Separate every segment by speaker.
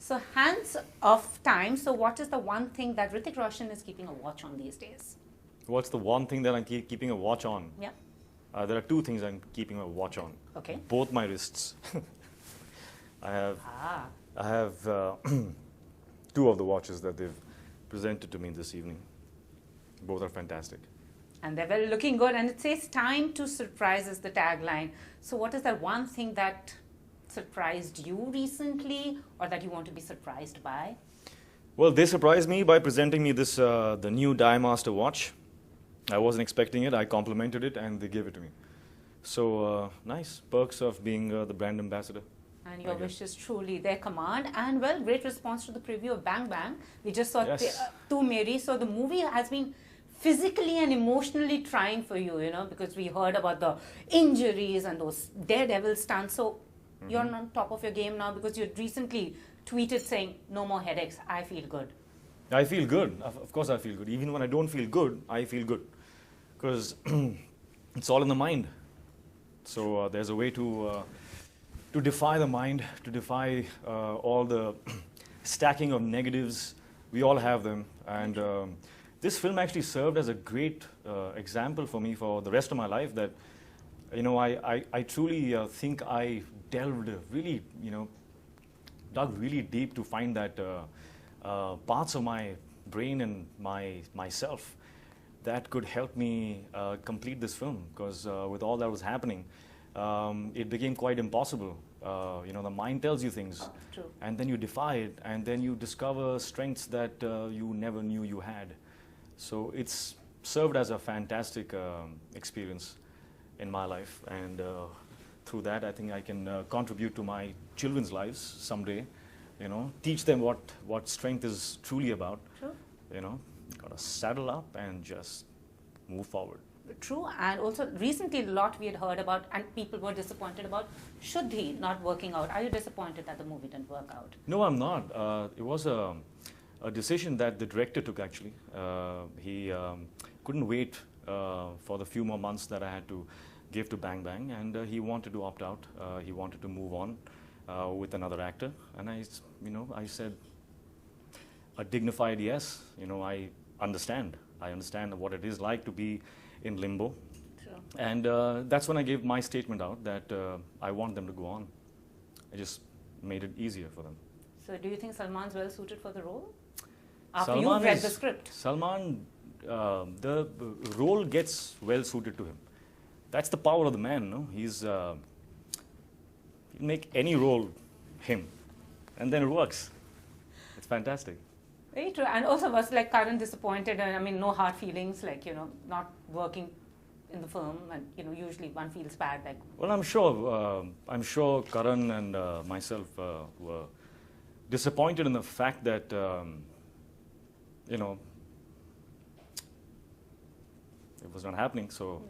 Speaker 1: So hands of time. So what is the one thing that Hrithik Roshan is keeping a watch on these days?
Speaker 2: What's the one thing that I'm keeping a watch on?
Speaker 1: Yeah.
Speaker 2: There are two things I'm keeping a watch on.
Speaker 1: Okay.
Speaker 2: Both my wrists. I have two of the watches that they've presented to me this evening. Both are fantastic.
Speaker 1: And they're well looking good. And it says time to surprise is the tagline. So what is that one thing that surprised you recently or that you want to be surprised by?
Speaker 2: Well, they surprised me by presenting me this the new Diamaster watch. I wasn't expecting it. I complimented it and they gave it to me. So nice perks of being the brand ambassador.
Speaker 1: And your wish is truly their command. And well, great response to the preview of Bang Bang. We just saw Tu Meri. So the movie has been physically and emotionally trying for you, you know, because we heard about the injuries and those daredevil stunts. So you're on top of your game now because you recently tweeted saying, no more headaches, I feel good.
Speaker 2: I feel good. Of course I feel good. Even when I don't feel good, I feel good. Because it's all in the mind. So there's a way to defy the mind, to defy all the stacking of negatives. We all have them. And this film actually served as a great example for me for the rest of my life that, you know, I truly think I delved really, you know, dug really deep to find that parts of my brain and myself that could help me complete this film. Because with all that was happening, it became quite impossible. You know, the mind tells you things, and then you defy it, and then you discover strengths that you never knew you had. So it's served as a fantastic experience in my life, and through that I think I can contribute to my children's lives someday, you know, teach them what strength is truly about.
Speaker 1: True.
Speaker 2: You know, gotta saddle up and just move forward.
Speaker 1: True, and also recently a lot we had heard about and people were disappointed about Shuddhi not working out. Are you disappointed that the movie didn't work out?
Speaker 2: No, I'm not. It was a decision that the director took actually. He couldn't wait for the few more months that I had to give to Bang Bang, and he wanted to opt out. He wanted to move on with another actor, and I said a dignified yes. You know, I understand what it is like to be in limbo.
Speaker 1: True.
Speaker 2: And that's when I gave my statement out that I want them to go on. I just made it easier for them.
Speaker 1: So do you think Salman's well suited for the role? After
Speaker 2: Salman
Speaker 1: you've read the script.
Speaker 2: Salman, the role gets well suited to him. That's the power of the man, no? He'll make any role him, and then it works. It's fantastic.
Speaker 1: Very true. And also was like Karan disappointed, and I mean no hard feelings, like, you know, not working in the film, and you know usually one feels bad like.
Speaker 2: Well, I'm sure Karan and myself were disappointed in the fact that you know, it was not happening. So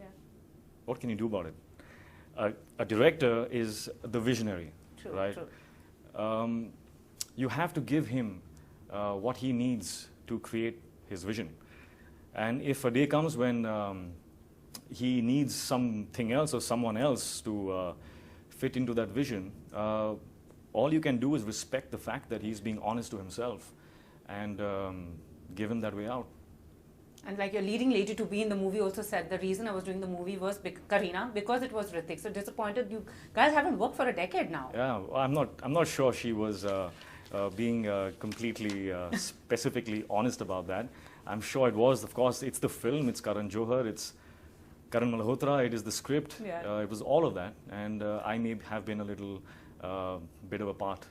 Speaker 2: what can you do about it? A director is the visionary,
Speaker 1: True,
Speaker 2: right?
Speaker 1: true.
Speaker 2: You have to give him what he needs to create his vision. And if a day comes when he needs something else or someone else to fit into that vision, all you can do is respect the fact that he's being honest to himself and give him that way out.
Speaker 1: And like your leading lady to be in the movie also said, the reason I was doing the movie was Kareena, because it was Hrithik. So disappointed. You guys haven't worked for a decade now.
Speaker 2: Yeah, I'm not sure she was being completely specifically honest about that. I'm sure it was. Of course, it's the film. It's Karan Johar. It's Karan Malhotra. It is the script.
Speaker 1: Yeah.
Speaker 2: It was all of that, and I may have been a little bit of a part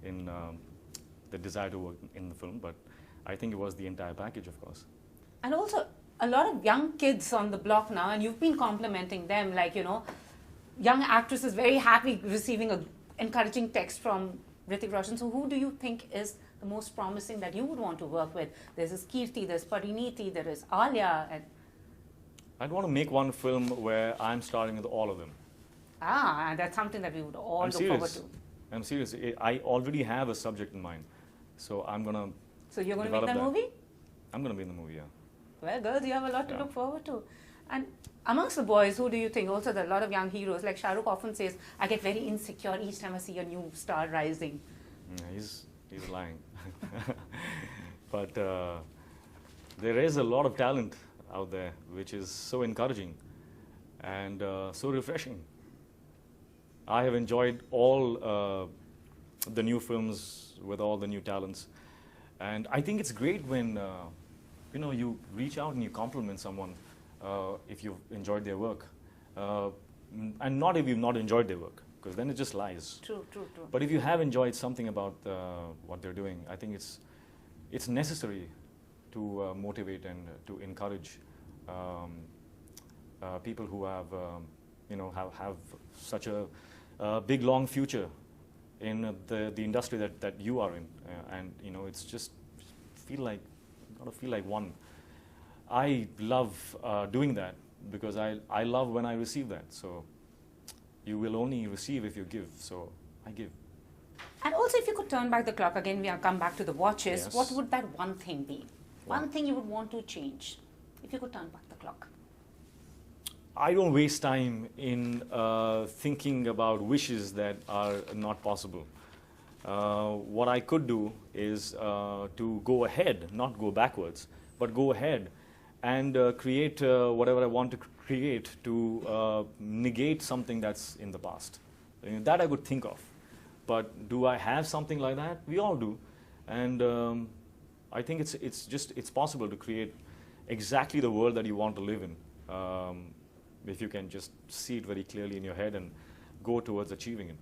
Speaker 2: in the desire to work in the film, but I think it was the entire package, of course.
Speaker 1: And also a lot of young kids on the block now, and you've been complimenting them, like, you know, young actresses very happy receiving a encouraging text from Hrithik Roshan. So who do you think is the most promising that you would want to work with? There's this Kirti, there's Parineeti, there is Alia. And
Speaker 2: I'd want to make one film where I'm starring with all of them.
Speaker 1: and that's something that we would all look forward to.
Speaker 2: I'm serious. I already have a subject in mind. So I'm going to
Speaker 1: So you're going to make that movie?
Speaker 2: I'm going to be in the movie, yeah.
Speaker 1: Well, girls, you have a lot to look forward to. And amongst the boys, who do you think? Also, there are a lot of young heroes. Like Shah Rukh often says, I get very insecure each time I see a new star rising.
Speaker 2: Yeah, He's lying. But there is a lot of talent out there, which is so encouraging and so refreshing. I have enjoyed all the new films with all the new talents, and I think it's great when you reach out and you compliment someone if you've enjoyed their work, and not if you've not enjoyed their work, because then it just lies.
Speaker 1: True, true, true.
Speaker 2: But if you have enjoyed something about what they're doing, I think it's necessary to motivate and to encourage people who have have such a big long future in the industry that you are in, and it's just gotta feel like one. I love doing that because I love when I receive that. So you will only receive if you give. So I give.
Speaker 1: And also, if you could turn back the clock again, we come back to the watches.
Speaker 2: Yes.
Speaker 1: What would that one thing be?
Speaker 2: Wow.
Speaker 1: One thing you would want to change if you could turn back the clock.
Speaker 2: I don't waste time in thinking about wishes that are not possible. What I could do is to go ahead, not go backwards, but go ahead and create whatever I want to create to negate something that's in the past. That I could think of. But do I have something like that? We all do. And I think it's possible to create exactly the world that you want to live in. If you can just see it very clearly in your head and go towards achieving it.